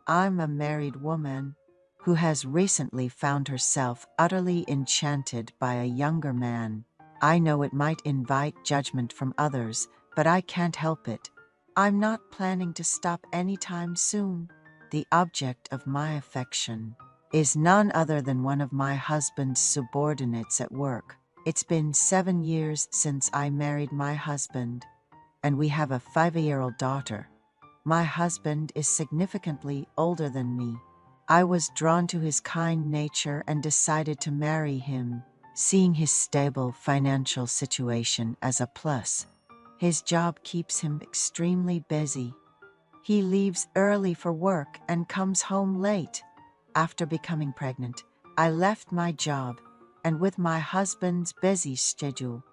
I'm a married woman who has recently found herself utterly enchanted by a younger man. I know it might invite judgment from others, but I can't help it. I'm not planning to stop anytime soon. The object of my affection is none other than one of my husband's subordinates at work. It's been 7 years since I married my husband, and we have a 5-year-old daughter. My husband is significantly older than me. I was drawn to his kind nature and decided to marry him, seeing his stable financial situation as a plus. His job keeps him extremely busy. He leaves early for work and comes home late. After becoming pregnant, I left my job, and with my husband's busy schedule,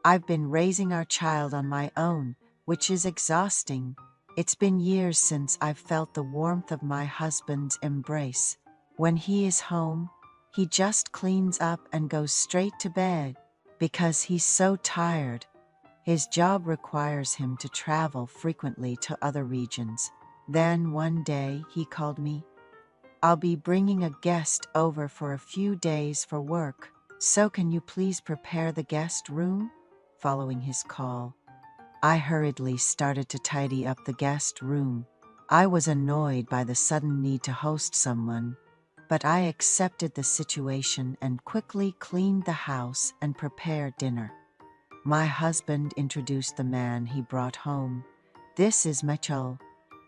I've been raising our child on my own, which is exhausting. It's been years since I've felt the warmth of my husband's embrace. When he is home, he just cleans up and goes straight to bed because he's so tired. His job requires him to travel frequently to other regions. Then one day he called me. I'll be bringing a guest over for a few days for work, so can you please prepare the guest room? Following his call, I hurriedly started to tidy up the guest room. I was annoyed by the sudden need to host someone, but I accepted the situation and quickly cleaned the house and prepared dinner. My husband introduced the man he brought home. This is Mitchell,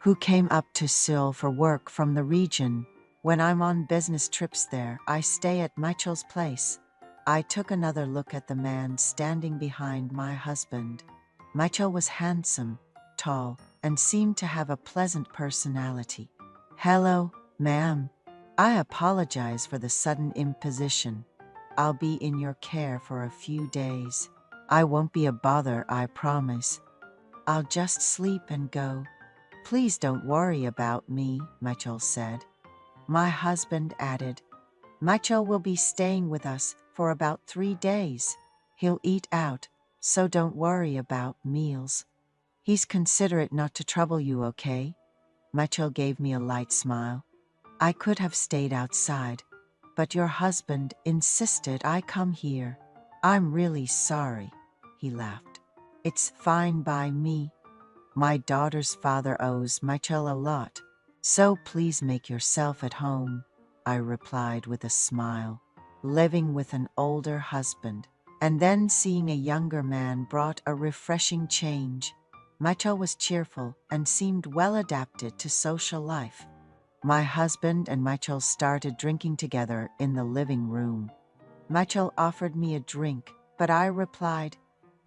who came up to Seoul for work from the region. When I'm on business trips there, I stay at Mitchell's place. I took another look at the man standing behind my husband. Mitchell was handsome, tall, and seemed to have a pleasant personality. Hello, ma'am. I apologize for the sudden imposition. I'll be in your care for a few days. I won't be a bother, I promise. I'll just sleep and go. Please don't worry about me, Mitchell said. My husband added, Mitchell will be staying with us for about 3 days. He'll eat out, so don't worry about meals. He's considerate not to trouble you, okay? Mitchell gave me a light smile. I could have stayed outside, but your husband insisted I come here. I'm really sorry, he laughed. It's fine by me. My daughter's father owes Mitchell a lot, so please make yourself at home, I replied with a smile. Living with an older husband and then seeing a younger man brought a refreshing change. Mitchell was cheerful and seemed well adapted to social life. My husband and Mitchell started drinking together in the living room. Mitchell offered me a drink, but I replied,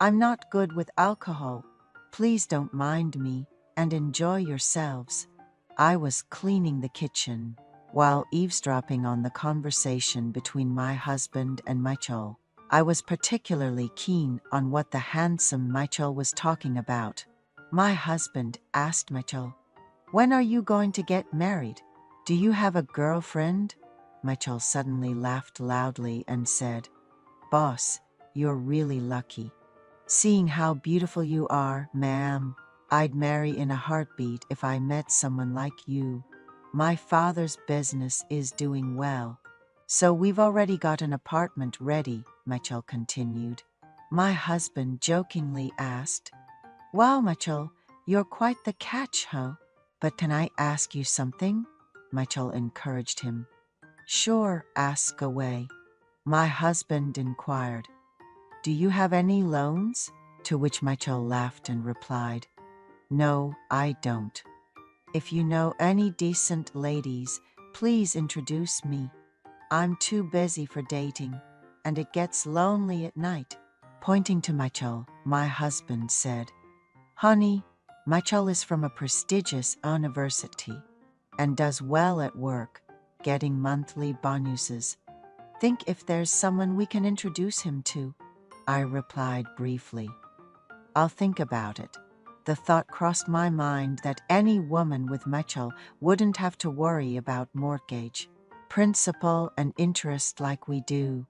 I'm not good with alcohol. Please don't mind me and enjoy yourselves. I was cleaning the kitchen while eavesdropping on the conversation between my husband and Mitchell. I was particularly keen on what the handsome Mitchell was talking about. My husband asked Mitchell, when are you going to get married? Do you have a girlfriend? Mitchell suddenly laughed loudly and said, Boss, you're really lucky. Seeing how beautiful you are, ma'am, I'd marry in a heartbeat if I met someone like you. My father's business is doing well, so we've already got an apartment ready, Mitchell continued. My husband jokingly asked, Wow, Mitchell, you're quite the catch, huh? But can I ask you something? Mitchell encouraged him. Sure, ask away. My husband inquired, Do you have any loans? To which Mitchell laughed and replied, No, I don't. If you know any decent ladies, please introduce me. I'm too busy for dating, and it gets lonely at night. Pointing to Mitchell, my husband said, Honey, Mitchell is from a prestigious university and does well at work, getting monthly bonuses. Think if there's someone we can introduce him to. I replied briefly, I'll think about it. The thought crossed my mind that any woman with Mitchell wouldn't have to worry about mortgage, principal, and interest like we do,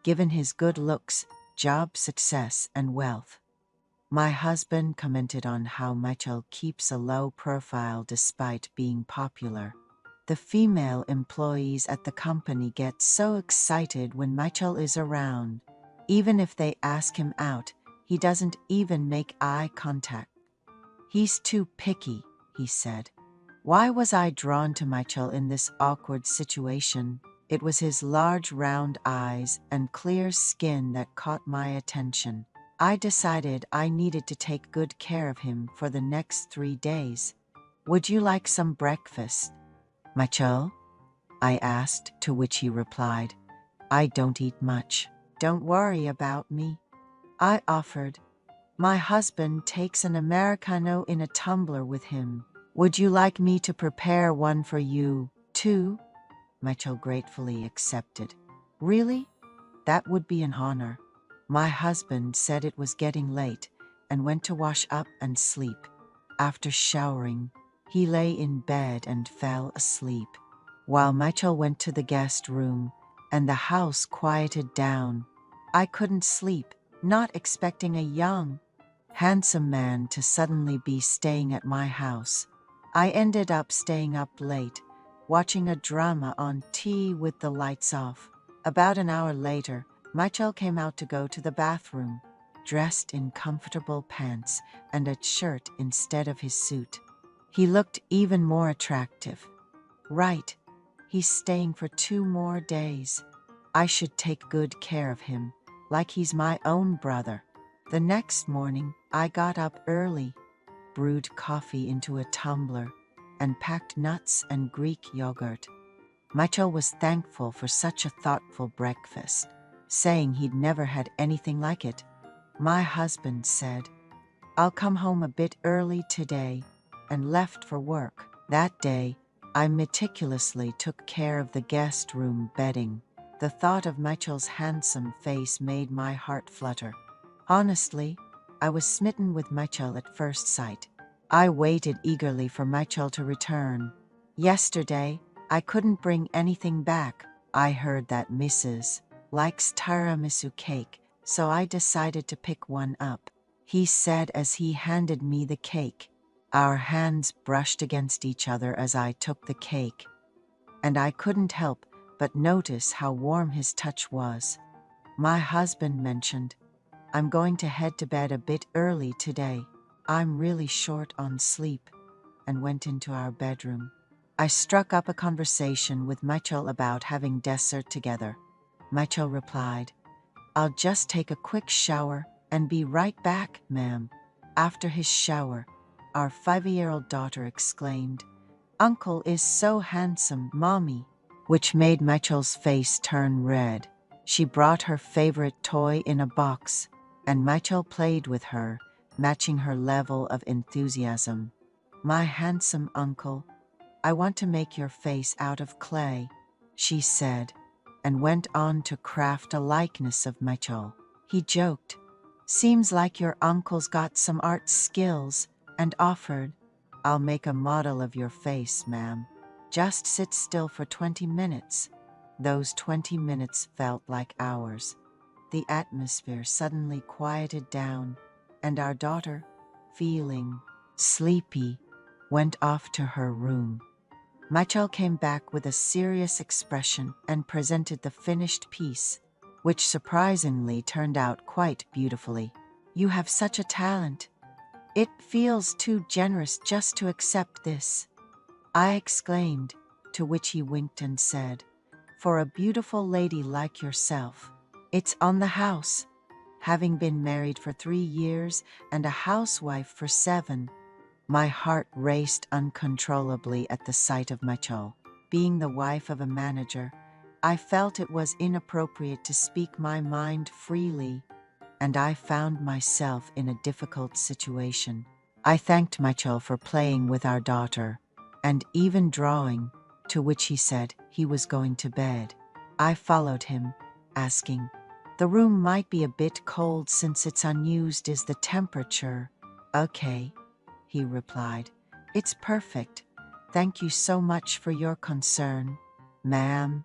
given his good looks, job success, and wealth. My husband commented on how Mitchell keeps a low profile despite being popular. The female employees at the company get so excited when Michael is around. Even if they ask him out, he doesn't even make eye contact. He's too picky, he said. Why was I drawn to Michael in this awkward situation? It was his large round eyes and clear skin that caught my attention. I decided I needed to take good care of him for the next 3 days. Would you like some breakfast, Michael? I asked, to which he replied, I don't eat much. Don't worry about me, I offered. My husband takes an Americano in a tumbler with him. Would you like me to prepare one for you, too? Michael gratefully accepted. Really? That would be an honor. My husband said it was getting late and went to wash up and sleep. After showering, he lay in bed and fell asleep, while Michael went to the guest room and the house quieted down. I couldn't sleep, not expecting a young, handsome man to suddenly be staying at my house. I ended up staying up late, watching a drama on TV with the lights off. About an hour later, Michael came out to go to the bathroom, dressed in comfortable pants and a shirt instead of his suit. He looked even more attractive. Right, he's staying for 2 more days. I should take good care of him, like he's my own brother. The next morning, I got up early, brewed coffee into a tumbler, and packed nuts and Greek yogurt. Michael was thankful for such a thoughtful breakfast, saying he'd never had anything like it. My husband said, I'll come home a bit early today, and left for work. That day, I meticulously took care of the guest room bedding. The thought of Michael's handsome face made my heart flutter. Honestly, I was smitten with Michael at first sight. I waited eagerly for Michael to return. Yesterday, I couldn't bring anything back. I heard that Mrs. likes tiramisu cake, so I decided to pick one up, he said as he handed me the cake. Our hands brushed against each other as I took the cake, and I couldn't help but notice how warm his touch was. My husband mentioned, I'm going to head to bed a bit early today. I'm really short on sleep, and went into our bedroom. I struck up a conversation with Michael about having dessert together. Michael replied, I'll just take a quick shower and be right back, ma'am. After his shower, our 5-year-old daughter exclaimed, Uncle is so handsome, Mommy, which made Michael's face turn red. She brought her favorite toy in a box, and Michael played with her, matching her level of enthusiasm. My handsome uncle, I want to make your face out of clay, she said, and went on to craft a likeness of Michael. He joked, seems like your uncle's got some art skills, and offered, I'll make a model of your face, ma'am. Just sit still for 20 minutes. Those 20 minutes felt like hours. The atmosphere suddenly quieted down, and our daughter, feeling sleepy, went off to her room. Michael came back with a serious expression and presented the finished piece, which surprisingly turned out quite beautifully. You have such a talent. It feels too generous just to accept this, I exclaimed, to which he winked and said, for a beautiful lady like yourself, it's on the house. Having been married for 3 years and a housewife for 7, my heart raced uncontrollably at the sight of Michael. Being the wife of a manager, I felt it was inappropriate to speak my mind freely, and I found myself in a difficult situation. I thanked Michael for playing with our daughter, and even drawing, to which he said he was going to bed. I followed him, asking, the room might be a bit cold since it's unused. Is the temperature okay? He replied, it's perfect. Thank you so much for your concern, ma'am.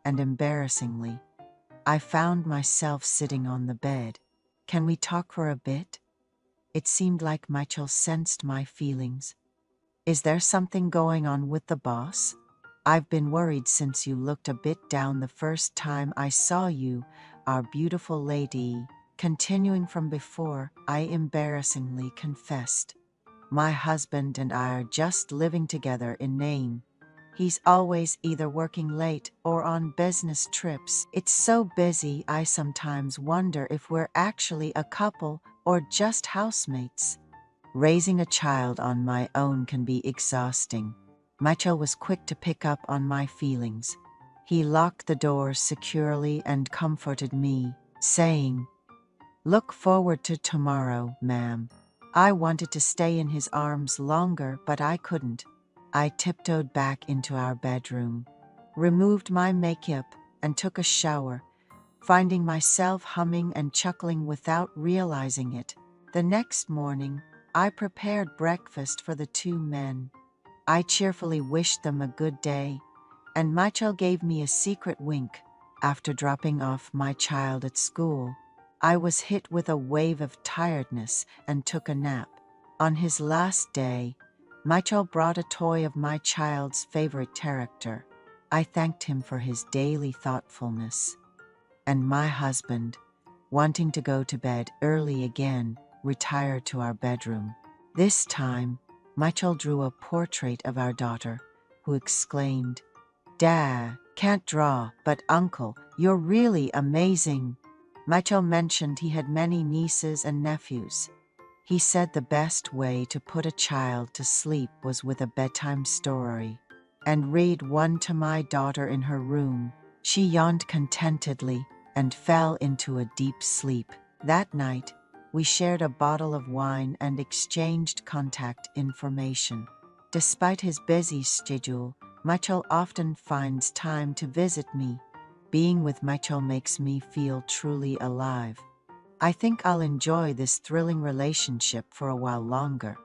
And embarrassingly, I found myself sitting on the bed. Can we talk for a bit? It seemed like Michael sensed my feelings. Is there something going on with the boss? I've been worried since you looked a bit down the first time I saw you, our beautiful lady. Continuing from before, I embarrassingly confessed. My husband and I are just living together in name. He's always either working late or on business trips. It's so busy, I sometimes wonder if we're actually a couple or just housemates. Raising a child on my own can be exhausting. Michael was quick to pick up on my feelings. He locked the doors securely and comforted me, saying, "Look forward to tomorrow, ma'am." I wanted to stay in his arms longer, but I couldn't. I tiptoed back into our bedroom, removed my makeup, and took a shower, finding myself humming and chuckling without realizing it. The next morning, I prepared breakfast for the two men. I cheerfully wished them a good day, and Michael gave me a secret wink. After dropping off my child at school, I was hit with a wave of tiredness and took a nap. On his last day, Michael brought a toy of my child's favorite character. I thanked him for his daily thoughtfulness. And my husband, wanting to go to bed early again, retired to our bedroom. This time, Michael drew a portrait of our daughter, who exclaimed, "Dad, can't draw, but Uncle, you're really amazing." Michael mentioned he had many nieces and nephews. He said the best way to put a child to sleep was with a bedtime story, and read one to my daughter in her room. She yawned contentedly and fell into a deep sleep. That night, we shared a bottle of wine and exchanged contact information. Despite his busy schedule, Michael often finds time to visit me. Being with Michael makes me feel truly alive. I think I'll enjoy this thrilling relationship for a while longer.